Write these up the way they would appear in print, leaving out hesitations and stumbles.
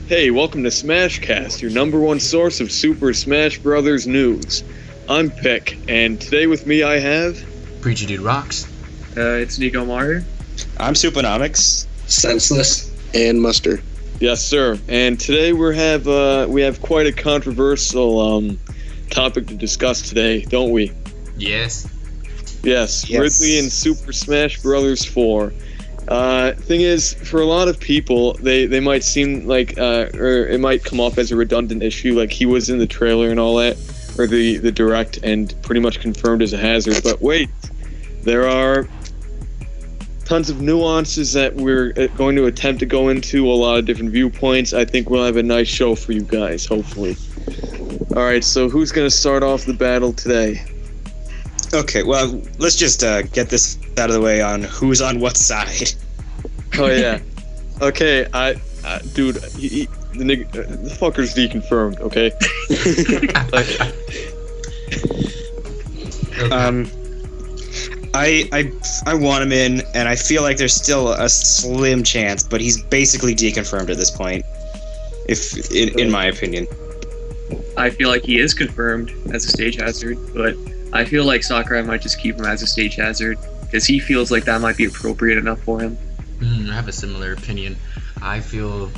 Hey, welcome to Smashcast, your number one source of Super Smash Bros. News. I'm Pick, and today with me I have... Preacher Dude Rocks. It's Newcomer. I'm Supernomics. Senseless. And Muster. Yes, sir. And today we have quite a controversial topic to discuss today, don't we? Yes. Yes, Ridley and Super Smash Bros. 4. Thing is, for a lot of people, they might seem like, or it might come off as a redundant issue, like he was in the trailer and all that, or the direct, and pretty much confirmed as a hazard. But wait, there are tons of nuances that we're going to attempt to go into, a lot of different viewpoints. I think we'll have a nice show for you guys, hopefully. Alright, so who's going to start off the battle today? Okay, well, let's just get this out of the way on who's on what side. Oh, yeah. Okay, dude, the fucker's deconfirmed, okay? I want him in, and I feel like there's still a slim chance, but he's basically deconfirmed at this point, in my opinion. I feel like he is confirmed as a stage hazard, but I feel like Sakurai might just keep him as a stage hazard because he feels like that might be appropriate enough for him. I have a similar opinion. I feel,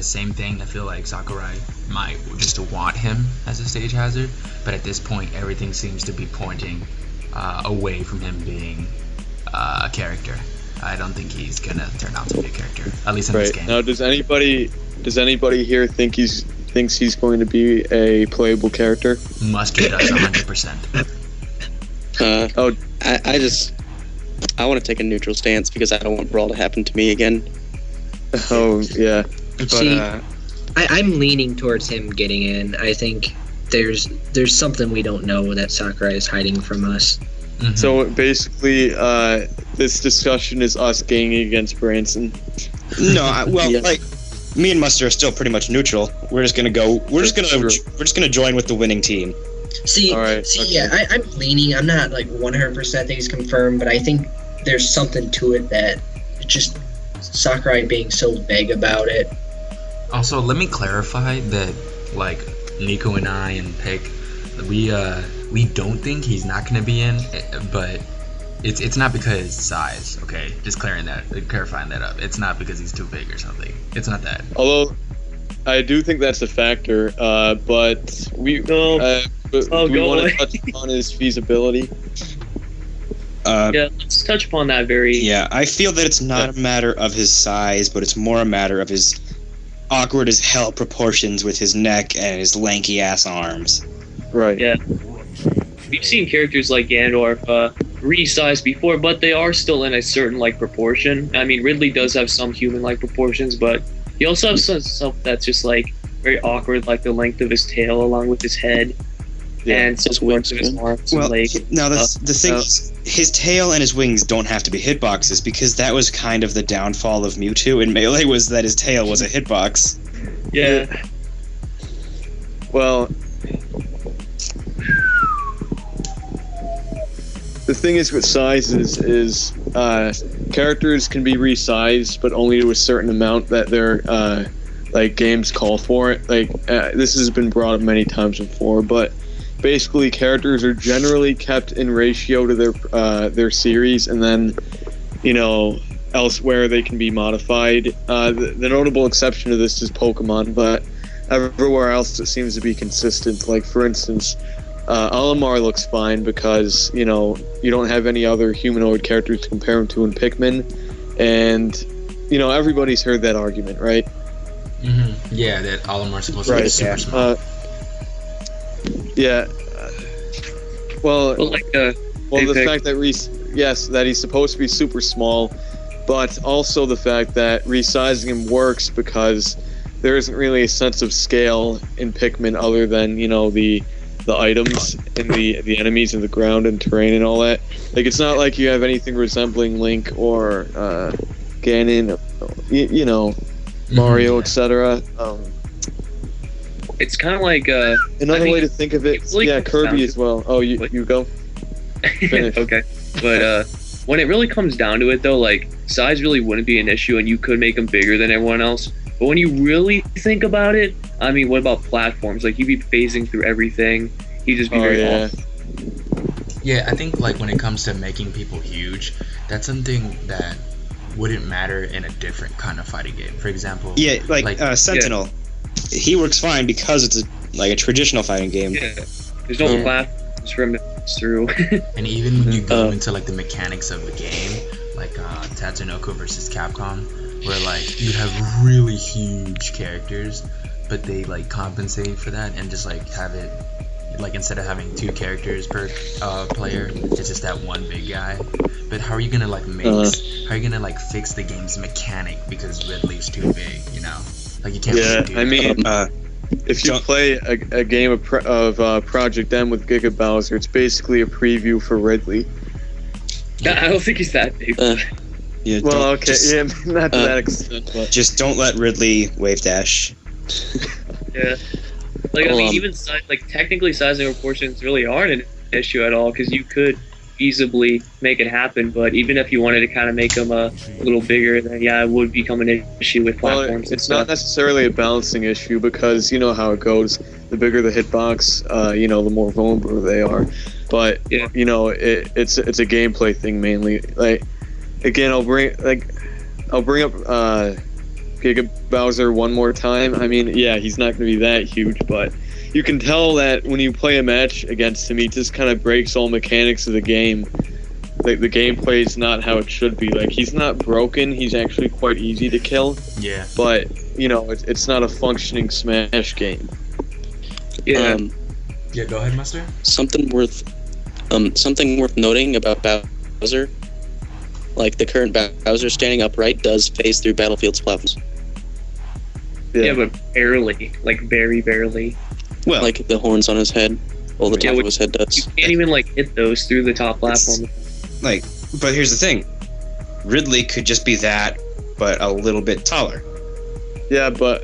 same thing. I feel like Sakurai might just want him as a stage hazard, but at this point, everything seems to be pointing away from him being a character. I don't think he's gonna turn out to be a character, at least in this game. Now, does anybody here think thinks he's going to be a playable character? Mustard does 100%. I want to take a neutral stance because I don't want Brawl to happen to me again. Oh, yeah. But, See, I'm leaning towards him getting in. I think there's something we don't know that Sakurai is hiding from us. Mm-hmm. So basically, this discussion is us ganging against Branson. No, like me and Muster are still pretty much neutral. We're just gonna join with the winning team. See, okay. Yeah, I'm leaning. I'm not like 100% that he's confirmed, but I think there's something to it that it's just Sakurai being so vague about it. Also, let me clarify that, like, Nico and I and Pick, we don't think he's not gonna be in, but it's not because size. Okay, just clarifying that up. It's not because he's too big or something. It's not that. Although I do think that's a factor, but do we want to touch on his feasibility? Yeah, let's touch upon that very... Yeah, I feel that it's not a matter of his size, but it's more a matter of his awkward as hell proportions with his neck and his lanky ass arms. Right. Yeah. We've seen characters like Ganondorf resized before, but they are still in a certain proportion. I mean, Ridley does have some human-like proportions, but he also has some stuff that's just very awkward, like the length of his tail along with his head, and some length of his arms and legs. Now the thing is, his tail and his wings don't have to be hitboxes, because that was kind of the downfall of Mewtwo in Melee, was that his tail was a hitbox. Yeah. Well, the thing is with sizes is characters can be resized, but only to a certain amount that their games call for it. This has been brought up many times before, but basically characters are generally kept in ratio to their series, and then elsewhere they can be modified. The notable exception to this is Pokemon, but everywhere else it seems to be consistent. Like, for instance, Olimar looks fine because, you don't have any other humanoid characters to compare him to in Pikmin, and, everybody's heard that argument, right? Mm-hmm. Yeah, that Olimar's supposed to be super small. Yeah. The fact that that he's supposed to be super small, but also the fact that resizing him works because there isn't really a sense of scale in Pikmin other than, the items and the enemies and the ground and terrain and all that. It's not like you have anything resembling Link or Ganon, Mario, etc. It's kind of like another way to think of it. Yeah, Kirby as well. Oh, you go. Finish. Okay, but when it really comes down to it, though, size really wouldn't be an issue, and you could make him bigger than everyone else. But when you really think about it, I mean, what about platforms? Like, he'd be phasing through everything. He'd just be very off. Yeah, I think like when it comes to making people huge, that's something that wouldn't matter in a different kind of fighting game. For example, Sentinel. Yeah. He works fine because it's a traditional fighting game. Yeah, there's no platforms for him to pass through. And even when you go into like the mechanics of the game, like Tatsunoko versus Capcom, where like you have really huge characters, but they like compensate for that and just like have it like instead of having 2 characters per player, it's just that one big guy. But how are you gonna like how are you gonna like fix the game's mechanic because Ridley's too big? You know, like you can't. Yeah, really do I mean, that. if you play a game of Project M with Giga Bowser, it's basically a preview for Ridley. I don't think he's that big. Yeah, well, okay, not to that extent, but just don't let Ridley wave dash. Yeah. Like, I mean, even technically sizing proportions really aren't an issue at all, because you could feasibly make it happen, but even if you wanted to kind of make them a little bigger, then it would become an issue with platforms. Well, it's not necessarily a balancing issue, because you know how it goes. The bigger the hitbox, the more vulnerable they are. But, it's a gameplay thing mainly. Like, again, I'll bring up Giga Bowser one more time. I mean, yeah, he's not going to be that huge, but you can tell that when you play a match against him, he just kind of breaks all mechanics of the game. Like, the gameplay is not how it should be. Like, he's not broken. He's actually quite easy to kill. Yeah. But, it's not a functioning Smash game. Yeah. Yeah, go ahead, Master. Something worth noting about Bowser. Like, the current Bowser standing upright does phase through Battlefield's platforms. Yeah, but barely. Like, very barely. Well, like the horns on his head. Well, the top of his head does. You can't even, hit those through the top platform. But here's the thing. Ridley could just be that, but a little bit taller. Yeah, but,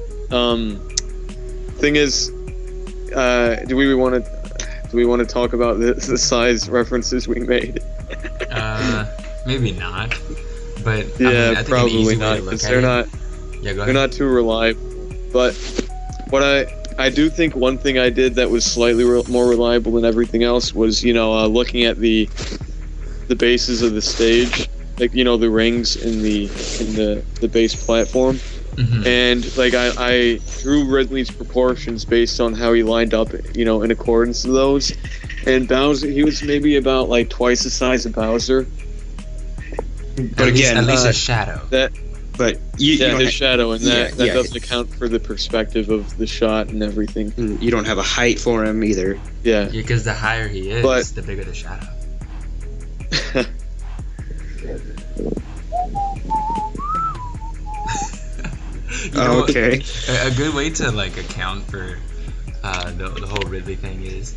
thing is, do we want to talk about the size references we made? Maybe not. But yeah, I think probably not, because they're not too reliable. But what I do think one thing I did that was slightly more reliable than everything else was looking at the bases of the stage, like the rings in the base platform. Mm-hmm. And I drew Ridley's proportions based on how he lined up, in accordance to those. And Bowser, he was maybe about twice the size of Bowser. But at least a shadow. His shadow, and that doesn't account for the perspective of the shot and everything. You don't have a height for him either. Yeah. Yeah, because the higher he is, the bigger the shadow. Okay. A good way to account for the whole Ridley thing is,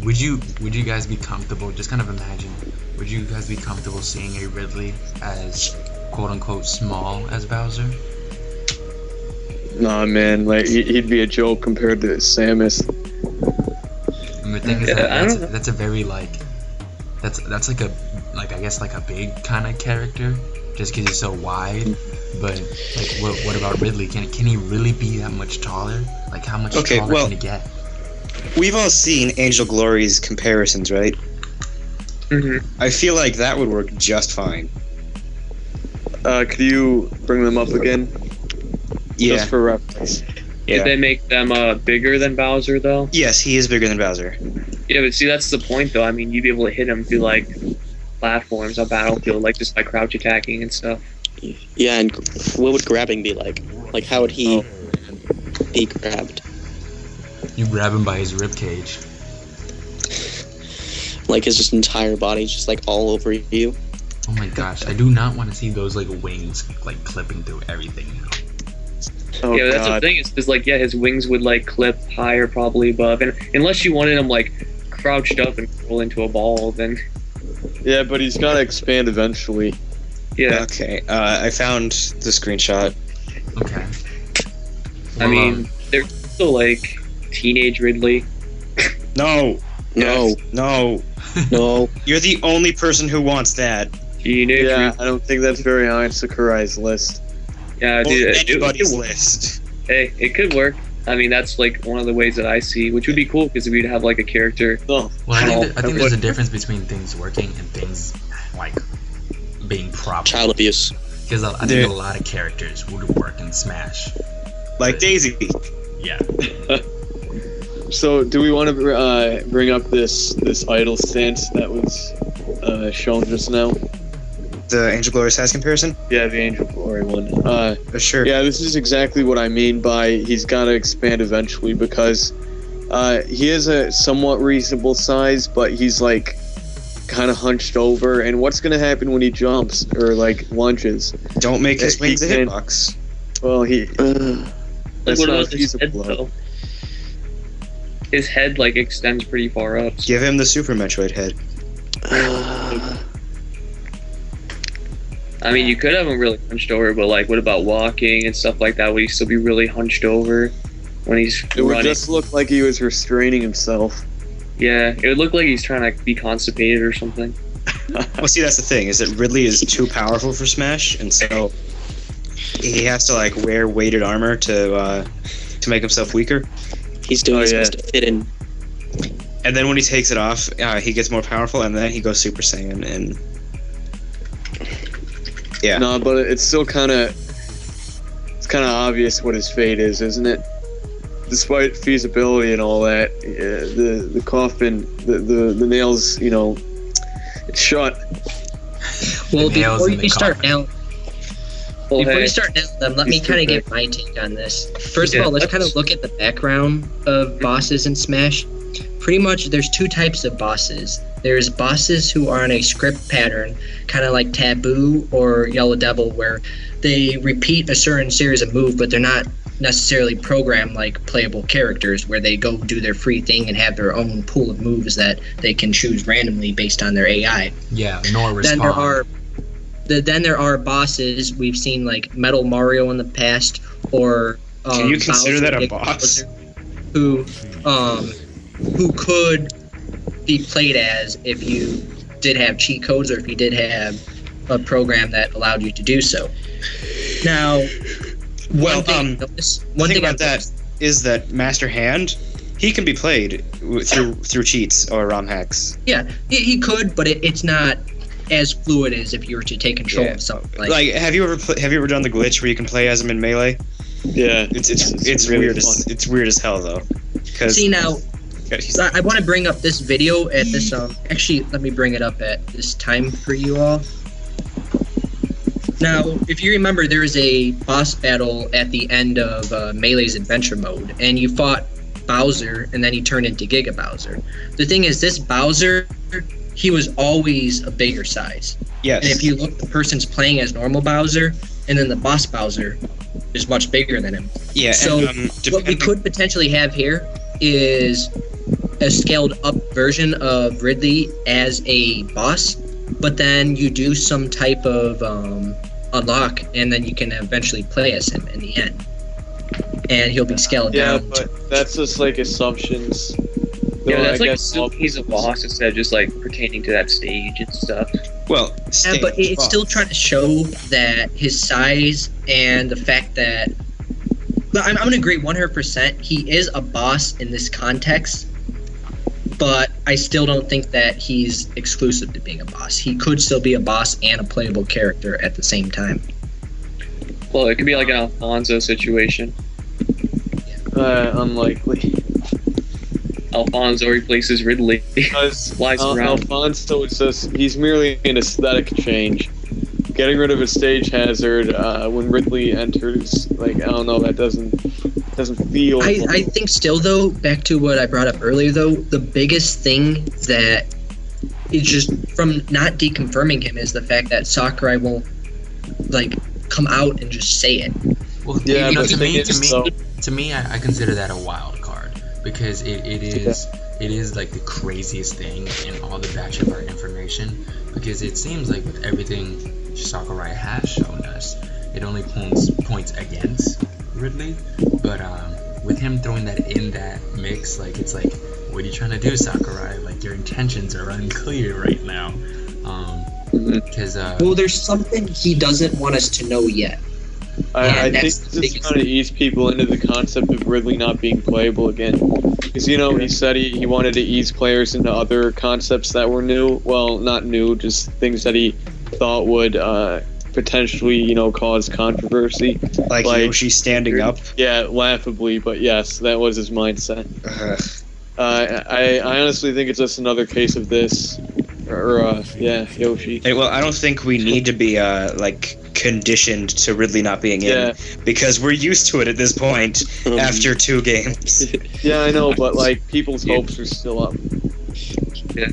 would you guys be comfortable? Just kind of imagine. Would you guys be comfortable seeing a Ridley as quote unquote small as Bowser? Nah, man. He'd be a joke compared to Samus. And the thing is that's a very that's a big kind of character just because he's so wide. But what about Ridley? Can he really be that much taller? Like, how much taller can he get? We've all seen Angel Glory's comparisons, right? Mm-hmm. I feel like that would work just fine. Could you bring them up again? Yeah. Just for reference. Did they make them bigger than Bowser, though? Yes, he is bigger than Bowser. Yeah, but see, that's the point, though. I mean, you'd be able to hit him through, platforms on Battlefield, just by crouch attacking and stuff. Yeah, and what would grabbing be like? Like, how would he be grabbed? You grab him by his rib cage. Like, his just entire body's just, all over you. Oh my gosh, I do not want to see those, wings, clipping through everything now. Oh, yeah, that's the thing, is because, his wings would, clip higher, probably above. And unless you wanted him, crouched up and roll into a ball, then... Yeah, but he's got to expand eventually. Yeah. Okay, I found the screenshot. Okay. I mean, they're still, teenage Ridley. No. No. No. No. You're the only person who wants that. Teenage Yeah, Ridley. I don't think that's very high on Sakurai's list. Yeah, Or dude. anybody's list. Hey, it could work. I mean, that's like one of the ways that I see, which would be cool because we'd have like a character. Oh, Well, I think there's a difference between things working and things like being proper. Child abuse. Because I think a lot of characters would work in Smash. Like Daisy. Yeah. So, do we want to bring up this idol stance that was shown just now? The Angel Glory Sass comparison? Yeah, the Angel Glory one. Sure. Yeah, this is exactly what I mean by he's got to expand eventually because he is a somewhat reasonable size, but he's like kind of hunched over. And what's going to happen when he jumps or like lunges? Don't make his wings a he can- hitbox. Well, that's What not about his head feasible. though? His head like extends pretty far up. Give him the Super Metroid head. I mean, you could have him really hunched over, but like, what about walking and stuff like that? Would he still be really hunched over when he's It would running? just look like he was restraining himself. Yeah, it would look like he's trying to be constipated or something. Well, see, that's the thing, is that Ridley is too powerful for Smash, and so he has to like wear weighted armor to make himself weaker. He's doing his best to fit in. And then when he takes it off, he gets more powerful, and then he goes Super Saiyan, and yeah. No, but it's still kind of obvious what his fate is, isn't it? Despite feasibility and all that, the coffin, the nails, you know, it's shut. Well, The nails before in the you start coffin. now, Well, before hey, you start now, then let me He's kind of too give my take on this. First of Yeah, all, let's let's- kind of look at the background of bosses in Smash. Pretty much, there's two types of bosses. There's bosses who are on a script pattern, kind of like Taboo or Yellow Devil, where they repeat a certain series of moves, but they're not necessarily programmed like playable characters, where they go do their free thing and have their own pool of moves that they can choose randomly based on their AI. Yeah, nor Then respond. then there are bosses we've seen like Metal Mario in the past, or Can you consider Bowser, that a Big boss? Bowser, who could be played as if you did have cheat codes or if you did have a program that allowed you to do so. Now, Well, one thing about that is that Master Hand, he can be played through cheats or ROM hacks. Yeah, he could, but it's not as fluid as if you were to take control Yeah. of something Like, have you ever done the glitch where you can play as him in Melee? Yeah, It's really weird. fun. It's weird as hell though. Because See, now, I want to bring up this video at this actually let me bring it up at this time for you all. Now, if you remember, there was a boss battle at the end of Melee's adventure mode, and you fought Bowser, and then he turned into Giga Bowser. The thing is, this Bowser, he was always a bigger size. yes. And if you look, the person's playing as normal Bowser, and then the boss Bowser is much bigger than him. yeah. So and, what we could potentially have here is a scaled up version of Ridley as a boss, but then you do some type of unlock, and then you can eventually play as him in the end. And he'll be scaled Yeah, down. but that's just like assumptions. yeah, Though that's I like guess assuming he's a boss instead of just like pertaining to that stage and stuff. well, Yeah, but it's still trying to show that his size and the fact that. But I'm going to agree 100%. He is a boss in this context, but I still don't think that he's exclusive to being a boss. He could still be a boss and a playable character at the same time. Well, it could be like an Alfonso situation. unlikely. Alfonso replaces Ridley. Because Flies around. Alfonso is just—he's merely an aesthetic change. Getting rid of a stage hazard when Ridley enters, like, I don't know, that doesn't feel. I think still, though, back to what I brought up earlier, though, the biggest thing that is just from not deconfirming him is the fact that Sakurai won't, like, come out and just say it. Well, Yeah, you know, but to me, I consider that a wild card because it is like the craziest thing in all the batshit art information, because it seems like with everything Sakurai has shown us, it only points against Ridley, but with him throwing that in that mix, like, it's like, what are you trying to do, Sakurai? Like, your intentions are unclear right now. Because Well, there's something he doesn't want us to know yet. I think this is trying to ease people into the concept of Ridley not being playable again. Because, he said he wanted to ease players into other concepts that were new. Well, not new, just things that he thought would potentially, cause controversy. Like Yoshi standing up? Yeah, laughably, but yes, that was his mindset. I honestly think it's just another case of this. Yoshi. Hey, well, I don't think we need to be conditioned to Ridley not being in, because we're used to it at this point after 2 games. Yeah, I know, but people's hopes are still up. Yeah.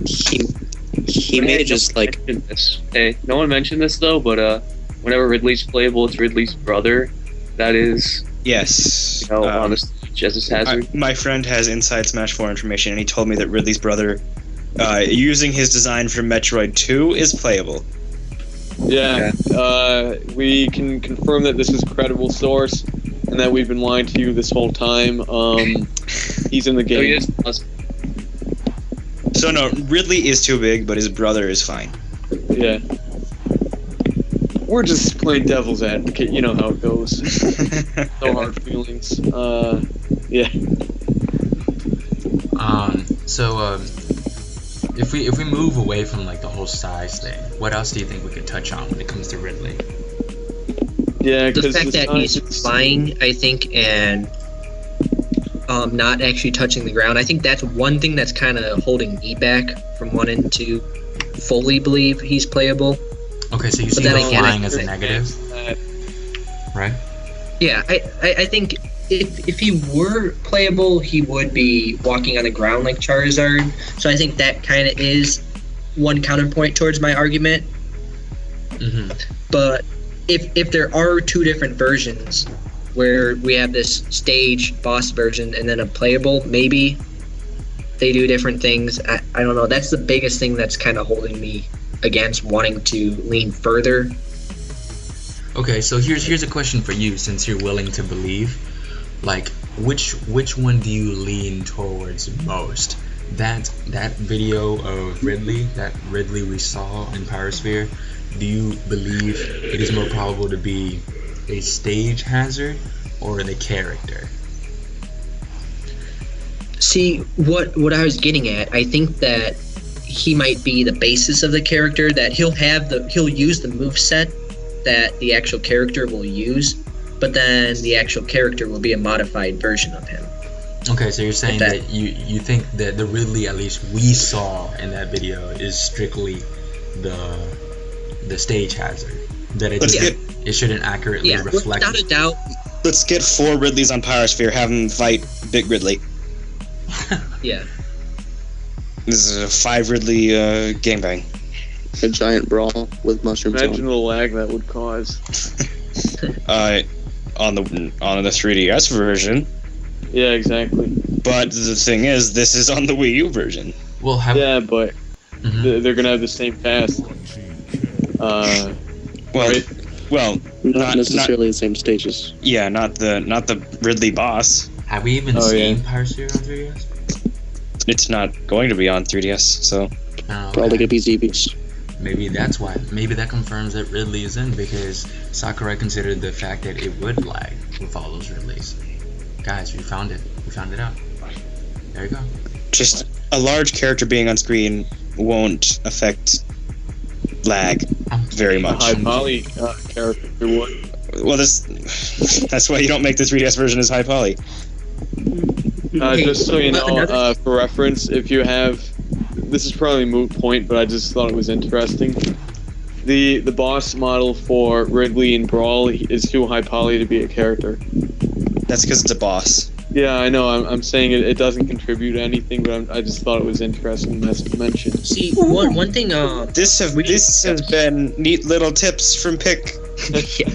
He may just Hey, no one mentioned this though, but whenever Ridley's playable, it's Ridley's brother. That is. Yes. On the stage as his hazard. My friend has Inside Smash 4 information, and he told me that Ridley's brother, using his design for Metroid 2, is playable. Yeah, we can confirm that this is a credible source, and that we've been lying to you this whole time. He's in the game. So no, Ridley is too big, but his brother is fine. Yeah. We're just playing devil's advocate, you know how it goes. No hard feelings. Yeah. If we move away from the whole size thing, what else do you think we could touch on when it comes to Ridley? Yeah, the fact that he's flying, I think, and not actually touching the ground. I think that's one thing that's kind of holding me back from wanting to fully believe he's playable. Okay, so you see flying as a negative, right? Yeah, I think if he were playable, he would be walking on the ground like Charizard. So I think that kind of is one counterpoint towards my argument. Mm-hmm. But if there are 2 different versions, where we have this stage boss version and then a playable, maybe they do different things. I don't know. That's the biggest thing that's kind of holding me against wanting to lean further. Okay, so here's a question for you, since you're willing to believe. Which one do you lean towards most? That video of Ridley, that Ridley we saw in Pyrosphere, do you believe it is more probable to be a stage hazard or the character? See, what I was getting at, I think that he might be the basis of the character, that he'll use the moveset that the actual character will use, but then the actual character will be a modified version of him. Okay, so you're saying that you think that the Ridley, at least we saw in that video, is strictly the stage hazard. That it shouldn't accurately reflect. Without a doubt. Let's get 4 Ridleys on Pyrosphere, have him fight Big Ridley. Yeah. This is a 5 Ridley gangbang. A giant brawl with mushrooms. Imagine the lag that would cause. On the 3DS version. Yeah, exactly. But the thing is, this is on the Wii U version. Well, but they're gonna have the same cast. Well, not necessarily the same stages. Yeah, not the Ridley boss. Have we even seen Pyrosphere on 3DS? It's not going to be on 3DS, so probably gonna be ZBs. Maybe that's why. Maybe that confirms that Ridley is in, because Sakurai considered the fact that it would lag with all those Ridleys. Guys, we found it. We found it out. There you go. Just a large character being on screen won't affect lag very much. A high poly character would. Well, that's why you don't make the 3DS version as high poly. Just so you know, for reference, if you have, this is probably a moot point, but I just thought it was interesting. The boss model for Ridley in Brawl is too high poly to be a character. That's because it's a boss. Yeah, I know. I'm saying it doesn't contribute to anything, but I just thought it was interesting to mention. See, one thing. This has been neat little tips from Pick. Yeah.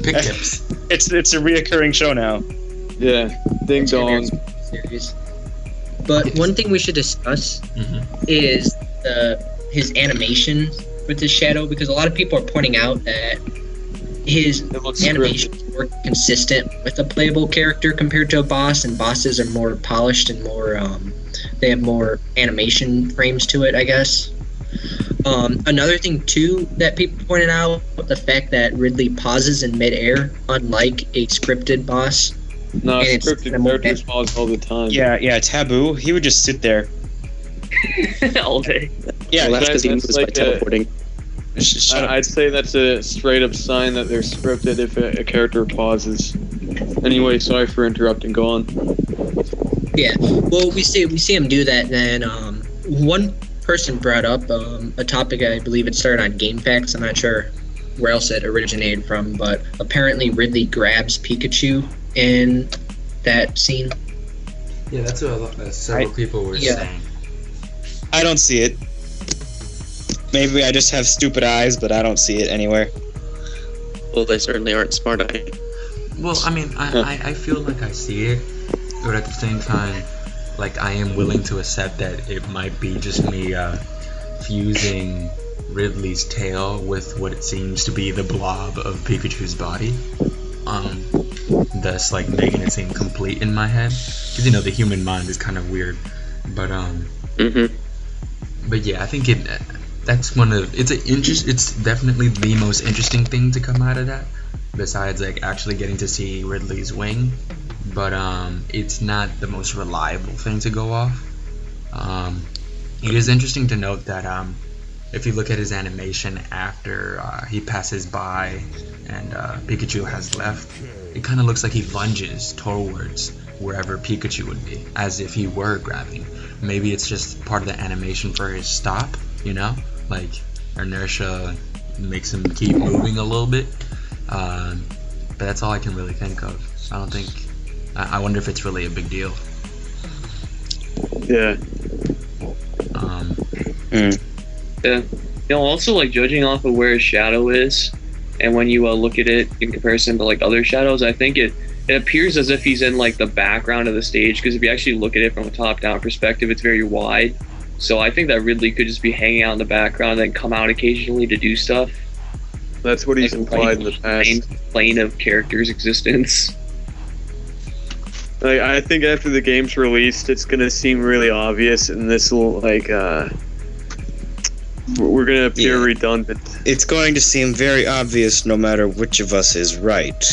Pick tips. It's a reoccurring show now. Yeah, ding dong. Series. But one thing we should discuss is his animation with his shadow, because a lot of people are pointing out that his animation is more consistent with a playable character compared to a boss, and bosses are more polished and more they have more animation frames to it, I guess. Another thing too that people pointed out, the fact that Ridley pauses in midair, unlike a scripted boss. No, And it's scripted characters pause all the time. Yeah, Taboo. He would just sit there. all day. Yeah, Well, that's because he that's moves like by teleporting. shut up. I'd say that's a straight up sign that they're scripted if a character pauses. Anyway, sorry for interrupting. Go on. Yeah, well, we see him do that. Then one person brought up a topic. I believe it started on GameFAQs. I'm not sure where else it originated from, but apparently Ridley grabs Pikachu in that scene. Yeah, that's what several people were saying. I don't see it. Maybe I just have stupid eyes, but I don't see it anywhere. Well, they certainly aren't smart-eyed. Well, I mean, I feel like I see it, but at the same time, like, I am willing to accept that it might be just me fusing Ridley's tail with what it seems to be the blob of Pikachu's body. Thus, like, making it seem complete in my head. Because, you know, the human mind is kind of weird. But, but yeah, I think that's one of, it's definitely the most interesting thing to come out of that. Besides, like, actually getting to see Ridley's wing. But, it's not the most reliable thing to go off. It is interesting to note that, if you look at his animation after he passes by and Pikachu has left, it kind of looks like he lunges towards wherever Pikachu would be, as if he were grabbing. Maybe it's just part of the animation for his stop, you know? Like, inertia makes him keep moving a little bit. But that's all I can really think of. I don't think... I wonder if it's really a big deal. Yeah. Yeah. You know, also, like, judging off of where his shadow is, and when you look at it in comparison to, like, other shadows, I think it appears as if he's in, like, the background of the stage, because if you actually look at it from a top-down perspective, it's very wide. So I think that Ridley could just be hanging out in the background and then come out occasionally to do stuff. That's what he's implied in the past. Plane of character's existence. Like, I think after the game's released, it's gonna seem really obvious, and this will, like, we're gonna appear redundant. It's going to seem very obvious no matter which of us is right.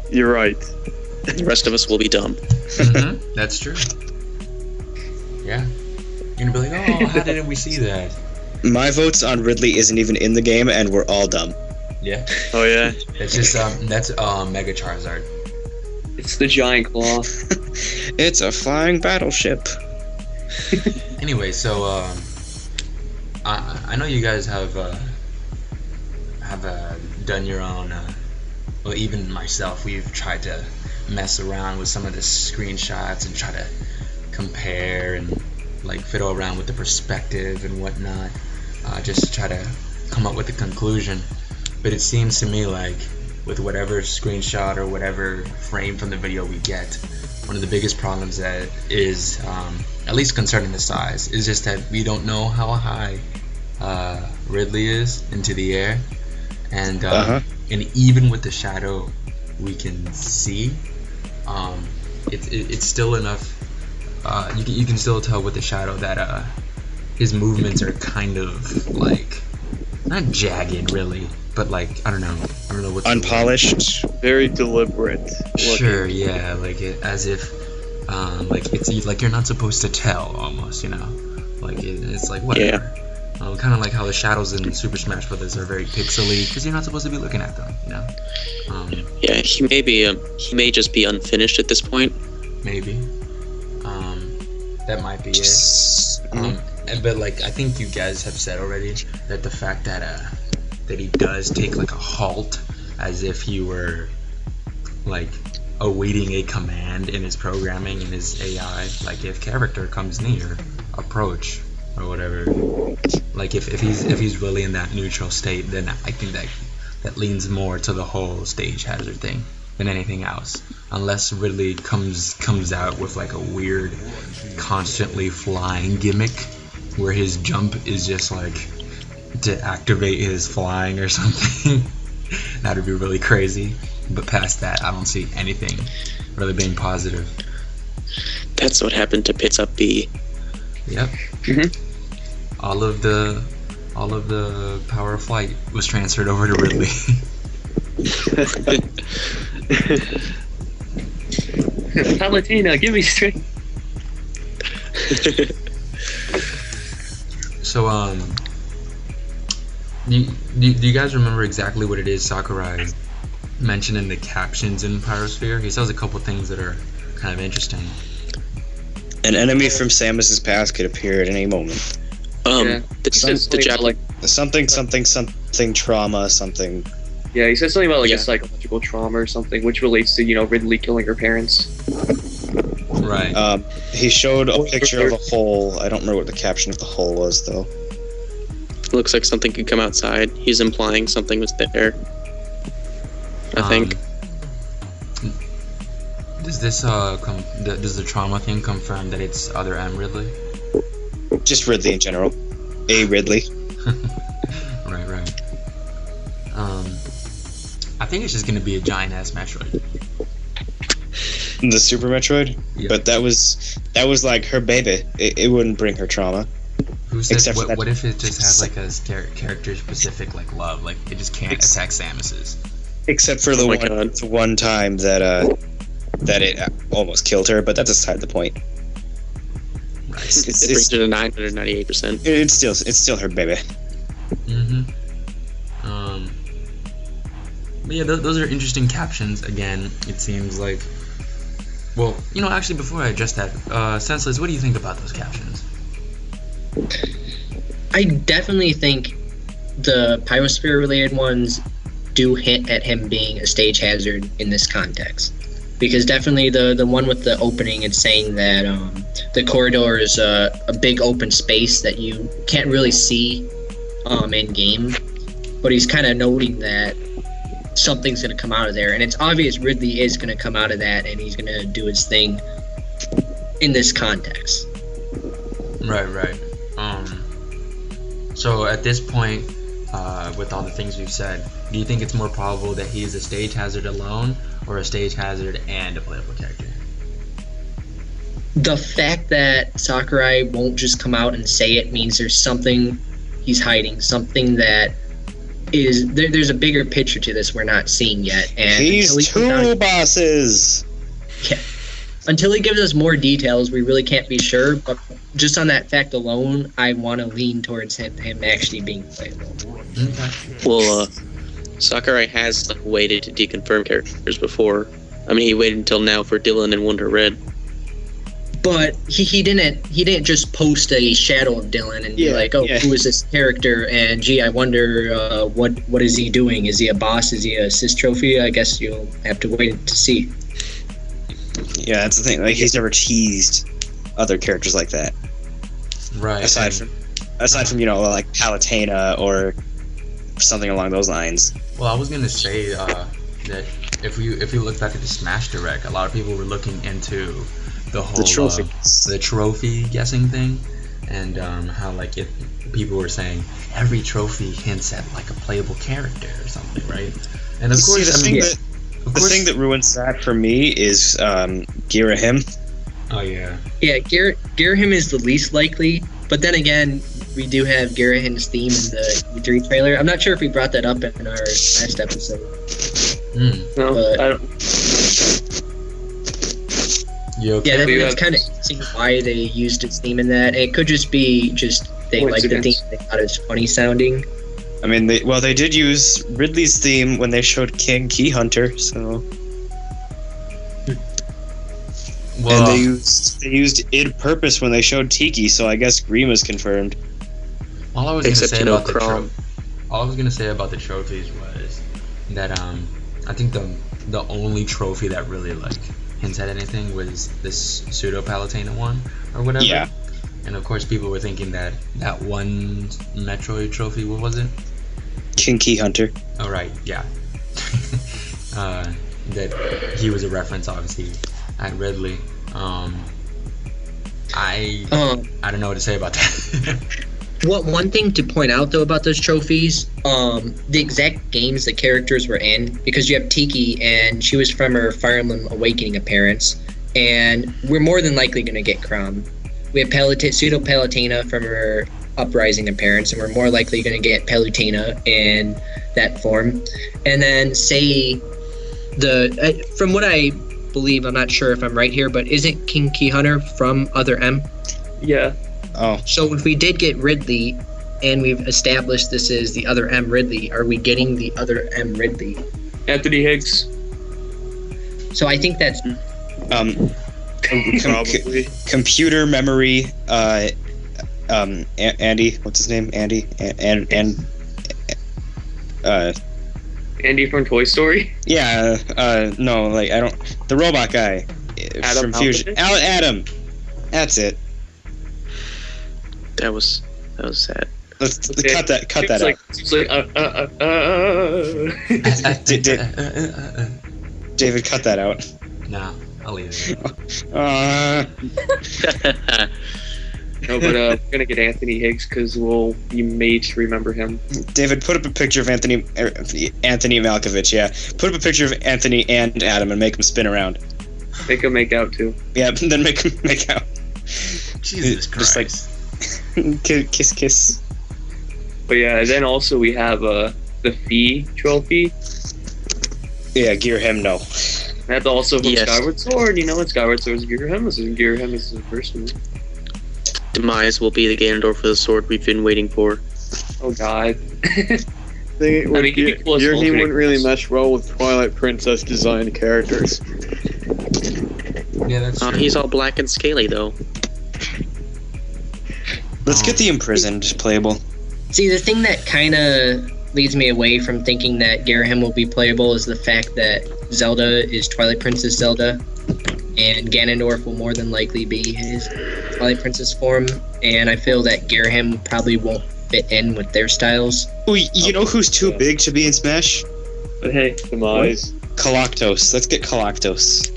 You're right. The rest of us will be dumb. Mm-hmm. That's true. Yeah. You're gonna be like, oh, how didn't we see that? My votes on Ridley isn't even in the game, and we're all dumb. Yeah. Oh, yeah? It's just, that's Mega Charizard. It's the giant claw. It's a flying battleship. Anyway, so, I know you guys have done your own, well, even myself, we've tried to mess around with some of the screenshots and try to compare and, like, fiddle around with the perspective and whatnot, just to try to come up with a conclusion. But it seems to me like, with whatever screenshot or whatever frame from the video we get, one of the biggest problems that is, at least concerning the size, is just that we don't know how high Ridley is into the air, and even with the shadow we can see, it's still enough. You can still tell with the shadow that his movements are kind of, like, not jagged really, but, like, I don't know what's unpolished, very deliberate looking. Sure, yeah, like as if like it's like you're not supposed to tell, almost, you know, like it's like whatever. Yeah. Kind of like how the shadows in Super Smash Brothers are very pixely because you're not supposed to be looking at them, you know. Yeah, he may just be unfinished at this point. Maybe. That might be it. But, like, I think you guys have said already that the fact that he does take, like, a halt as if he were, like, awaiting a command in his programming, in his AI, like, if character comes near, approach, or whatever. Like, if he's really in that neutral state, then I think that leans more to the whole stage hazard thing than anything else. Unless Ridley comes out with, like, a weird, constantly flying gimmick where his jump is just, like, to activate his flying or something. That'd be really crazy. But past that, I don't see anything really being positive. That's what happened to Pits Up B. Yep. Mm-hmm. All all of the power of flight was transferred over to Ridley. Palatina, give me strength. So, do you guys remember exactly what it is Sakurai mentioned in the captions in Pyrosphere? He says a couple things that are kind of interesting. An enemy from Samus's past could appear at any moment. The Something trauma, something. Yeah, he says something about like Yeah. a psychological trauma or something, which relates to Ridley killing her parents. Right. He showed a picture of a hole. I don't remember what the caption of the hole was, though. Looks like something could come outside. He's implying something was there. I think. Does this does the trauma thing confirm that it's other M Ridley? Just Ridley in general. A Ridley. Right. I think it's just gonna be a giant ass Metroid. The Super Metroid. Yeah. But that was like her baby. It wouldn't bring her trauma. Who says Except for that- what if it just has like a character specific like love, like it just can't attack Samus's? Except for the one time that it almost killed her, but that's aside the point. Right. It brings her to 998%. It's still her baby. But yeah, those are interesting captions. Again, it seems like. Well, actually, before I address that, Senseless, what do you think about those captions? I definitely think the Pyrosphere related ones do hint at him being a stage hazard in this context. Because definitely the one with the opening, it's saying that the corridor is a big open space that you can't really see in game. But he's kind of noting that something's going to come out of there. And it's obvious Ridley is going to come out of that and he's going to do his thing in this context. Right. So at this point, with all the things we've said, do you think it's more probable that he is a stage hazard alone or a stage hazard and a playable character? The fact that Sakurai won't just come out and say it means there's something he's hiding, something that is there's a bigger picture to this we're not seeing yet. And He's two bosses. Yeah. Until he gives us more details, we really can't be sure. But just on that fact alone, I want to lean towards him actually being playable. Okay. Well, Sakurai has waited to deconfirm characters before. I mean, he waited until now for Dylan and Wonder Red. But he didn't just post a shadow of Dylan and be like, who is this character? And gee, I wonder what is he doing? Is he a boss? Is he a assist trophy? I guess you'll have to wait to see. Yeah, that's the thing. Like, he's never teased other characters like that. Right. Aside from like Palutena or something along those lines. Well, I was gonna say that if you look back at the Smash Direct, a lot of people were looking into the whole the trophy guessing thing, and how like people were saying every trophy hints at like a playable character or something, right? And of course, the thing that ruins that for me is Girahim. Oh yeah. Yeah, Girahim is the least likely, but then again, we do have Girahim's theme in the E3 trailer. I'm not sure if we brought that up in our last episode. No, But- I don't. You okay? Yeah, that's kind of interesting why they used its theme in that. It could just be they like the theme they thought it was funny sounding. I mean, they did use Ridley's theme when they showed King Key Hunter, so. Well, And they used id Purpose when they showed Tiki, so I guess Grima's confirmed. all I was gonna Except say you know about the Chrome. all I was gonna say about the trophies was that I think the only trophy that really like hints at anything was this pseudo Palutena one or whatever. Yeah. And of course, people were thinking that one Metroid trophy. What was it? King Key Hunter. Oh right, yeah. That he was a reference, obviously, at Ridley. I don't know what to say about that. One thing to point out though about those trophies, the exact games the characters were in, because you have Tiki and she was from her Fire Emblem Awakening appearance, and we're more than likely going to get Crom. We have Pseudo Palutena from her uprising appearance, and we're more likely going to get Palutena in that form. And then say from what I believe, I'm not sure if I'm right here, but isn't King Key Hunter from Other M? Yeah. Oh, So if we did get Ridley, and we've established this is the Other M Ridley, are we getting the Other M Ridley? Anthony Higgs. So I think that's Probably. computer memory. Andy, what's his name? Andy and Andy from Toy Story. yeah. No, like I don't. The robot guy Adam from Fusion. Adam. That's it. That was sad. Let's Okay. cut that It's out. like, it's like David, cut that out. Nah, I'll leave it. No, but we're gonna get Anthony Higgs because we'll be made to remember him. David, put up a picture of Anthony Malkovich. Yeah, put up a picture of Anthony and Adam and make them spin around. Make him make out too. Yeah, then make them make out. Jesus Christ. Just like kiss. But yeah, and then also we have the Fee trophy. Yeah, gear him no. That's also from Yes. Skyward Sword. You know what Skyward Sword is gear him. This is gear him. This is the first one. Demise will be the Ganondorf for the sword we've been waiting for. Oh God. Thing with mean, Gear, he was Gear, he alternate wouldn't really class. mesh well with Twilight Princess designed characters. Yeah, that's true. He's all black and scaly though. Let's get the imprisoned playable. See, the thing that kind of leads me away from thinking that Garahim will be playable is the fact that Zelda is Twilight Princess Zelda, and Ganondorf will more than likely be his Twilight Princess form, and I feel that Garahim probably won't fit in with their styles. Ooh, you know who's too big to be in Smash? But hey, Demise. Galactos. Let's get Galactos.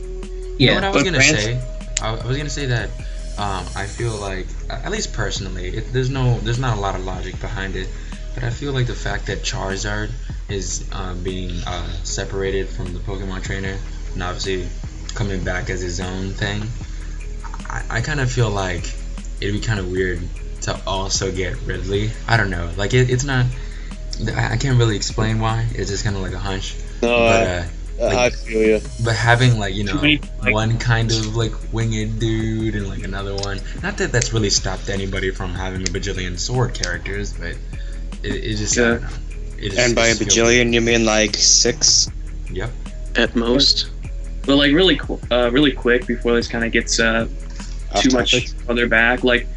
You know what I was but gonna Grant- say? I was gonna say that I feel like, at least personally, there's not a lot of logic behind it, but I feel like the fact that Charizard is being separated from the Pokemon trainer and obviously coming back as his own thing, I kind of feel like it'd be kind of weird to also get Ridley. I don't know, like it's not. I can't really explain why. It's just kind of like a hunch. No, I feel you. But having like, you know, Too many, like- one kind of like winged dude and like another one, not that that's really stopped anybody from having a bajillion sword characters, but it just, I don't know. It just, And by it a just feels- bajillion, you mean like 6? Yep. At most. but like really quick before this kind of gets Off too much topic. further back, like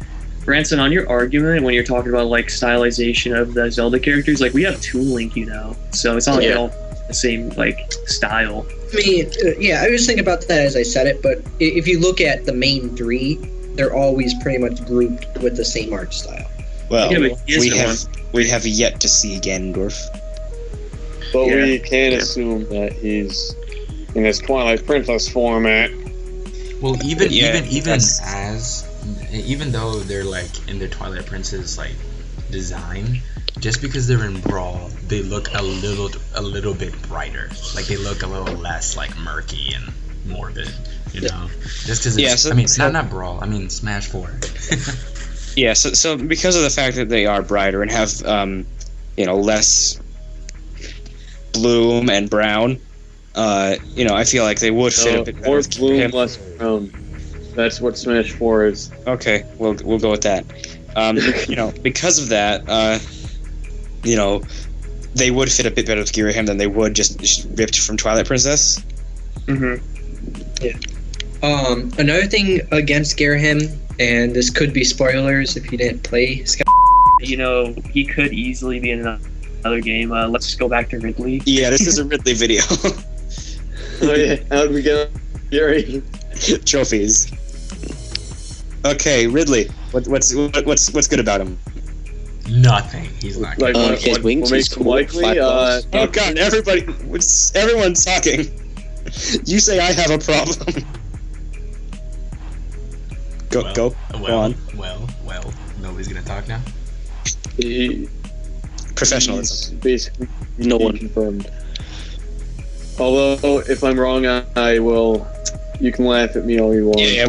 Branson, on your argument when you're talking about like stylization of the Zelda characters, like we have Toon Link, you know, so it's not like Yeah. they all the same like style. I mean, yeah, I was thinking about that as I said it, but if you look at the main three, they're always pretty much grouped with the same art style. Well, Yeah, but he is we have yet to see Ganondorf. But Yeah. we can Yeah. assume that he's in his Twilight Princess format. Well, even Yeah, even though they're like in their Twilight Princess like design, just because they're in Brawl, they look a little bit brighter. Like they look a little less like murky and morbid, you know. Just because Yeah, it's, so- I mean, so- not Brawl. I mean Smash 4. Yeah, so because of the fact that they are brighter and have less bloom and brown, I feel like they would fit a bit better More with bloom, him. less brown. That's what Smash 4 is. Okay, we'll go with that. Because of that, they would fit a bit better with Girahim than they would just ripped from Twilight Princess. Mm-hmm. Another thing against Garahim, and this could be spoilers if you didn't play Sky. You know, he could easily be in another game. Let's just go back to Ridley. Yeah, this is a Ridley video. Oh yeah, how'd we get Gary? Trophies. Okay, Ridley. What's good about him? Nothing. He's not. Like, Good. His wings what makes is him cool. likely? Flap-balls. Oh God! Everyone's talking. You say I have a problem. Go on. Well. Nobody's gonna talk now. Professionalism. He's basically No one. confirmed. Although, if I'm wrong, I will. You can laugh at me all you want. Yeah.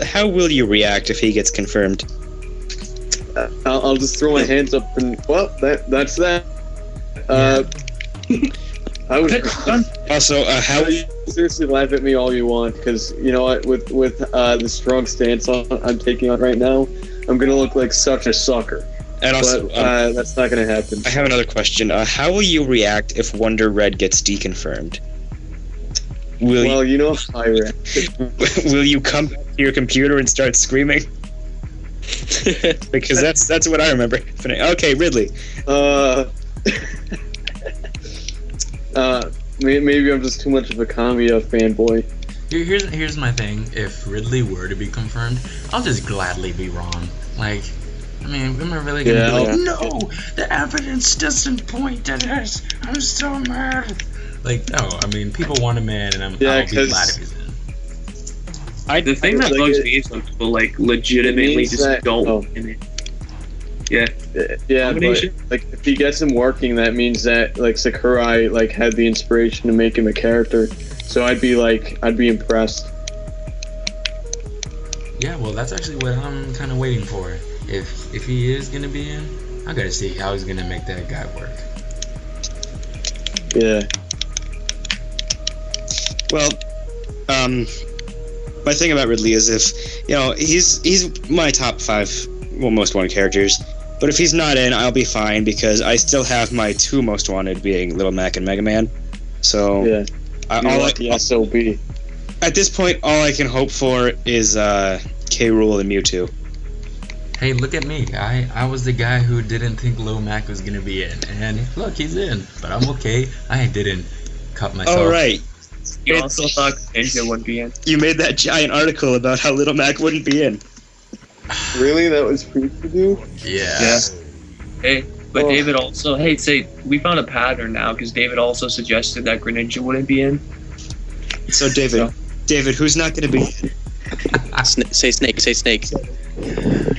How will you react if he gets confirmed? I'll just throw my hands up and that's that. I would Also, how you seriously laugh at me all you want, because you know what? With the strong stance I'm taking on right now, I'm gonna look like such a sucker. and also, But that's not gonna happen. I have another question. How will you react if Wonder Red gets deconfirmed? Well, you know how I react. Will you come back to your computer and start screaming? Because that's what I remember happening. Okay, Ridley. Maybe I'm just too much of a Kamiya fanboy. Here's my thing. If Ridley were to be confirmed, I'll just gladly be wrong. Like, I mean, am I really gonna be like, no, the evidence doesn't point to this. I'm so mad. Like, no, I mean, people want a man, and I'll be glad if he's in. The thing that bugs me is when people like legitimately just don't want him in. Yeah, but like if he gets him working, that means that like Sakurai like had the inspiration to make him a character. So I'd be impressed. Yeah, well, that's actually what I'm kind of waiting for. If he is gonna be in, I gotta see how he's gonna make that guy work. Yeah. Well, my thing about Ridley is he's my top 5 most wanted characters. But if he's not in, I'll be fine because I still have my 2 most wanted being Little Mac and Mega Man. So yeah, SOB. At this point, all I can hope for is K. Rool and Mewtwo. Hey, look at me. I was the guy who didn't think Lil Mac was gonna be in, and look, he's in. But I'm okay. I didn't cut myself. Oh right. You also thought Ninja wouldn't be in. You made that giant article about how Little Mac wouldn't be in. Really? That was preview? Yeah. Hey, but David also, we found a pattern now because David also suggested that Greninja wouldn't be in. So David, who's not going to be in? Say Snake.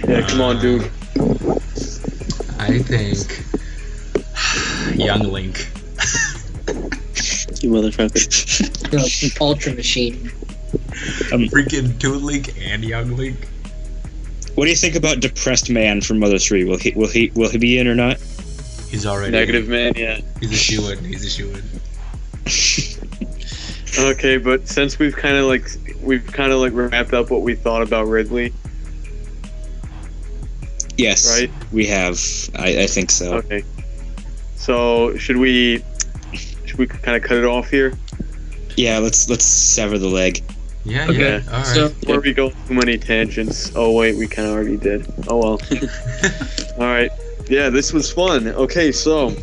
Yeah, come on, dude. I think Young Link. You motherfucker. Ultra Machine. Freaking Toon Link and Young Link. What do you think about Depressed Man from Mother 3? Will he be in or not? He's already Negative in. Man, yeah. He's a shoo-in. Okay, but since we've kind of wrapped up what we thought about Ridley. Yes, right? We have. I think so. Okay. So should we kind of cut it off here? Yeah, let's sever the leg. Yeah, Okay. yeah. All right. So, Before we go too many tangents. Oh wait, we kind of already did. Oh well. All right. Yeah, this was fun. Okay, so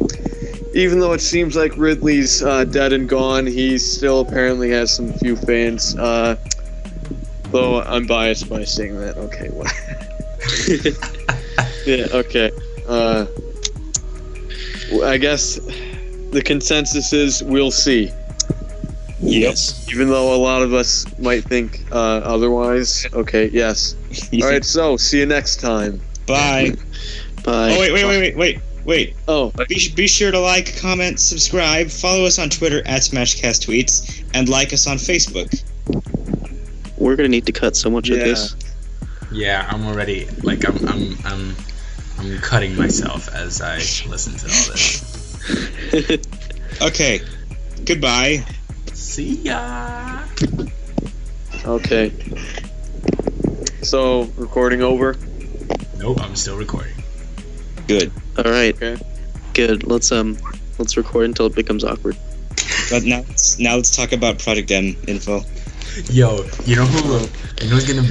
even though it seems like Ridley's dead and gone, he still apparently has some few fans. Though I'm biased by saying that. Okay. Well. Yeah. Okay. I guess the consensus is we'll see. Yes. Even though a lot of us might think otherwise. Okay, yes. All right, so see you next time. Bye. Bye. Oh, wait. Oh, Be sure to like, comment, subscribe, follow us on Twitter @SmashCastTweets, and like us on Facebook. We're gonna need to cut so much of this. Yeah, I'm already like I'm cutting myself as I listen to all this. Okay. Goodbye. See ya. okay. So, recording over? Nope, I'm still recording. Good. All right. Okay. Good. Let's record until it becomes awkward. But now let's talk about Project M info. Yo, you know who's gonna be